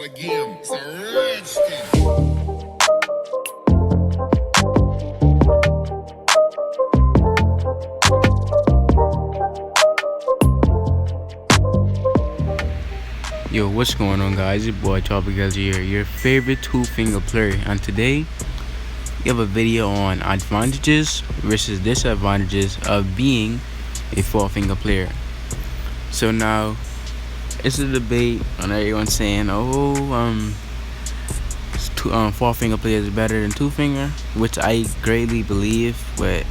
the game. It's a rich thing. Yo, what's going on, guys? Your boy Trovo here, your favorite two-finger player, and today we have a video on advantages versus disadvantages of being a four-finger player. So now it's a debate on everyone saying, four-finger player is better than two-finger, which I greatly believe, but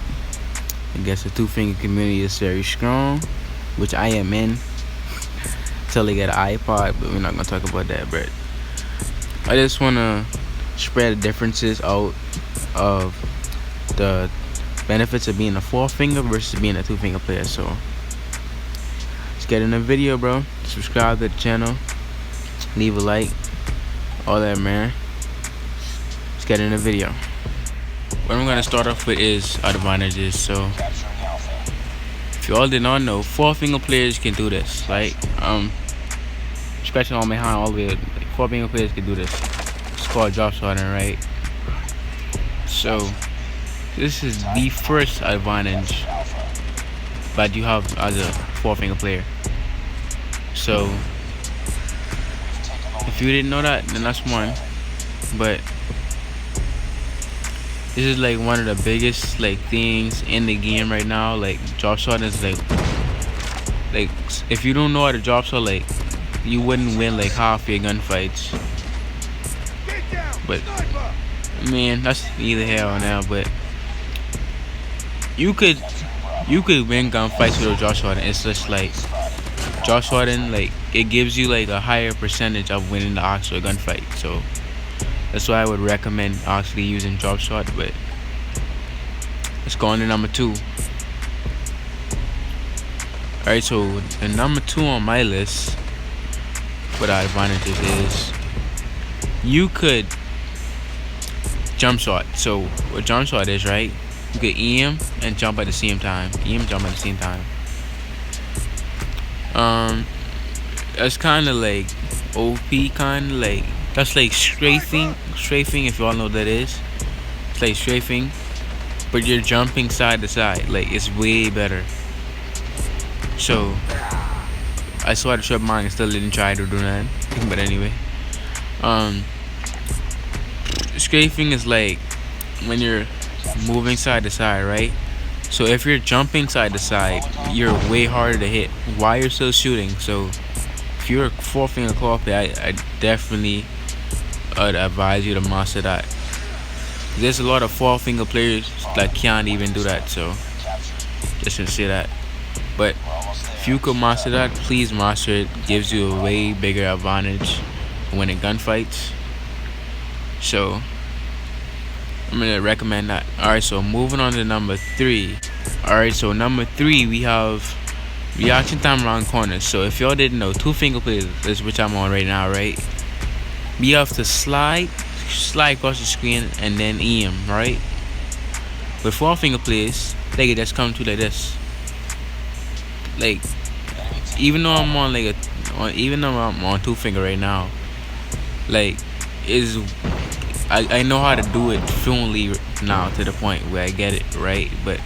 I guess the two-finger community is very strong, which I am in. Till they get an iPod, but we're not gonna talk about that. But I just wanna spread the differences out of the benefits of being a four-finger versus being a two-finger player. So let's get in the video, bro. Subscribe to the channel, leave a like, all that, man. Let's get in the video. What I'm gonna start off with is advantages. So if you all did not know, four-finger players can do this. Like scratching on my hand all the way. Like, four-finger players can do this. It's called drop shotting, right? So this is the first advantage that you have as a four-finger player. So if you didn't know that, then that's one. But this is like one of the biggest things in the game right now. Like drop shot is like if you don't know how to drop shot, you wouldn't win half your gunfights. But man, that's neither here or now. But you could win gunfights with a drop shot. It's just drop shotting, it gives you a higher percentage of winning the actual gunfight. So that's why I would recommend actually using drop shot. But let's go on to number 2. Alright, so the number 2 on my list for the advantages is you could jump shot. So what jump shot is, right? You could aim and jump at the same time. That's kind of OP, that's strafing. Strafing, if you all know what that is. It's like strafing, but you're jumping side to side. It's way better. So I saw the shot mine and still didn't try to do that. But anyway, strafing is when you're moving side to side, right? So if you're jumping side to side, you're way harder to hit while you're still shooting. So if you're a four-finger claw player, I definitely would advise you to master that. There's a lot of four-finger players that can't even do that. So just to say that. But if you could master that, please master it. Gives you a way bigger advantage when in gunfights. So I'm gonna recommend that. Alright, so moving on to number 3. Alright, so number 3 we have reaction time around corners. So if y'all didn't know, two-finger players is which I'm on right now, right? We have to slide across the screen and then aim, right? With four-finger players, they can just come to like this. Even though I'm on I'm on two-finger right now, I know how to do it fluently now to the point where I get it right. But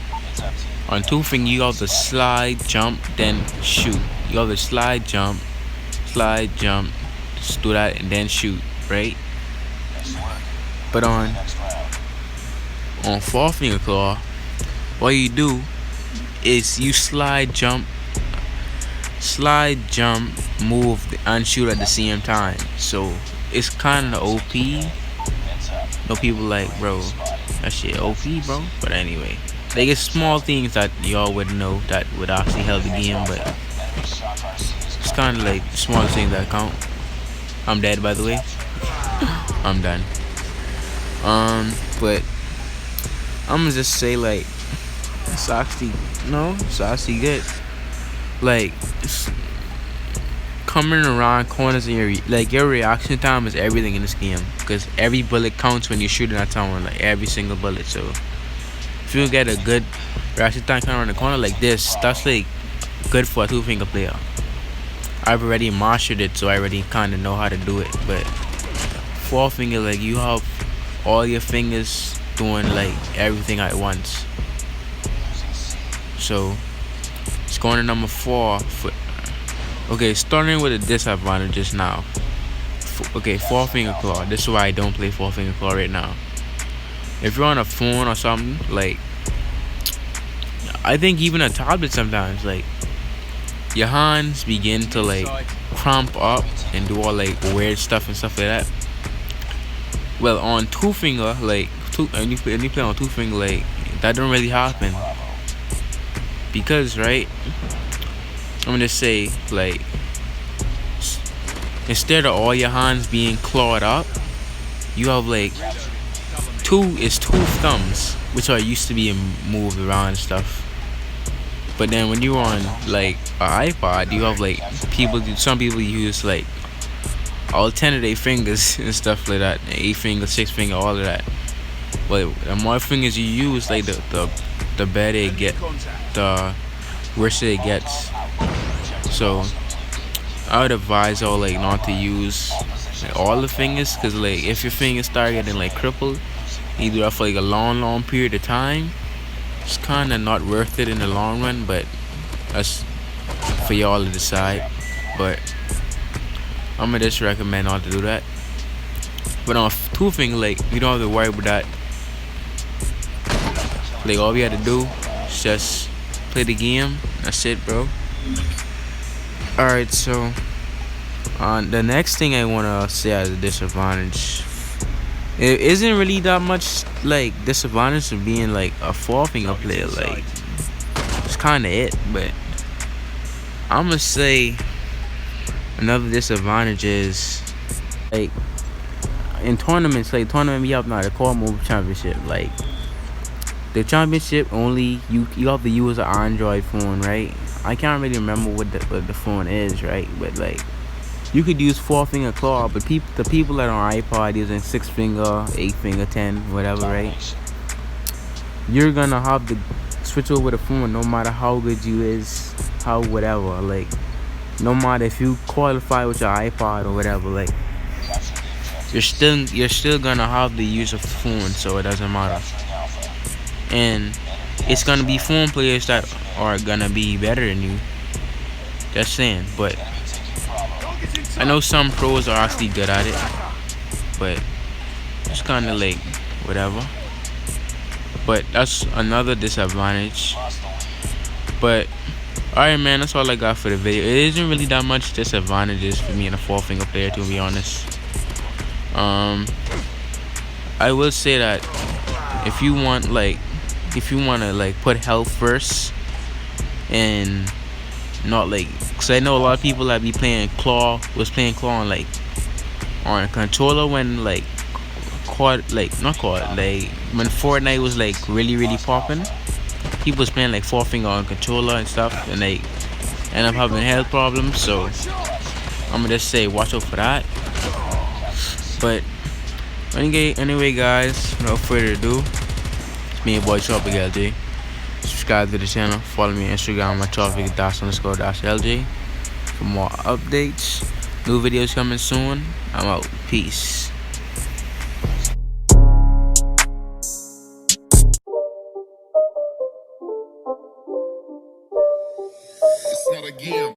on two-finger, you have to slide, jump, then shoot. You have to slide, jump, just do that and then shoot, right? But on four-finger claw, what you do is you slide, jump, move, and shoot at the same time. So it's kind of OP. No people bro, that shit OP, bro. But anyway, it's small things that y'all would know that would actually help the game. But it's kind of the small things that count. I'm dead, by the way. I'm done. But I'm gonna just say it's actually good. It's coming around corners and your reaction time is everything in this game, because every bullet counts when you're shooting at someone, every single bullet. So if you get a good reaction time coming around the corner like this, that's good for a two-finger player. I've already mastered it, so I already kind of know how to do it. But four finger, like you have all your fingers doing like everything at once. So it's going to number 4. Okay, starting with the disadvantages now. Okay, four finger claw. This is why I don't play four finger claw right now. If you're on a phone or something, like I think even a tablet sometimes, like your hands begin to like cramp up and do all like weird stuff and stuff like that. Well, on two finger, like and you play on two finger, like that don't really happen because, right? I'm gonna say like instead of all your hands being clawed up, you have like two thumbs, which are used to being moved around and stuff. But then when you're on like an iPod, you have like some people use like alternate fingers and stuff like that, 8 finger, 6 finger, all of that. But the more fingers you use, like the better it get, the worse it gets. So I would advise all like not to use like all the fingers, cause like if your fingers start getting like crippled, you do that for like a long period of time. It's kind of not worth it in the long run, but that's for y'all to decide. But I'm gonna just recommend not to do that. But on two finger, like you don't have to worry about that. Like all we had to do is just play the game. That's it, bro. Alright, so the next thing I wanna say as a disadvantage, it isn't really that much like disadvantage of being like a four finger player. Like it's kinda it, but I'm gonna say another disadvantage is like in tournaments, like tournament we have now the Cod Mobile Championship. Like the championship only you have to use an Android phone, right? I can't really remember what the phone is, right? But like you could use four finger claw, but the people that are on iPod using 6 finger, 8 finger, 10, whatever, right? You're gonna have to switch over the phone no matter how good you is, how whatever. Like no matter if you qualify with your iPod or whatever, like you're still gonna have to use a phone, so it doesn't matter. And it's gonna be phone players that are gonna be better than you. Just saying, but I know some pros are actually good at it, but it's kind of like whatever. But that's another disadvantage. But alright, man, that's all I got for the video. It isn't really that much disadvantages for me and a four finger player, to be honest. I will say that if you want to like put health first and not like, cause I know a lot of people that be playing claw on like on a controller when like not quad, like when Fortnite was like really popping. People was playing like four finger on controller and stuff, and they end up having health problems. So I'm gonna just say watch out for that. But anyway guys, without further ado, it's me and boy Trovo. Subscribe to the channel, follow me on Instagram at Trovo_LJ for more updates. New videos coming soon. I'm out. Peace. It's not a game.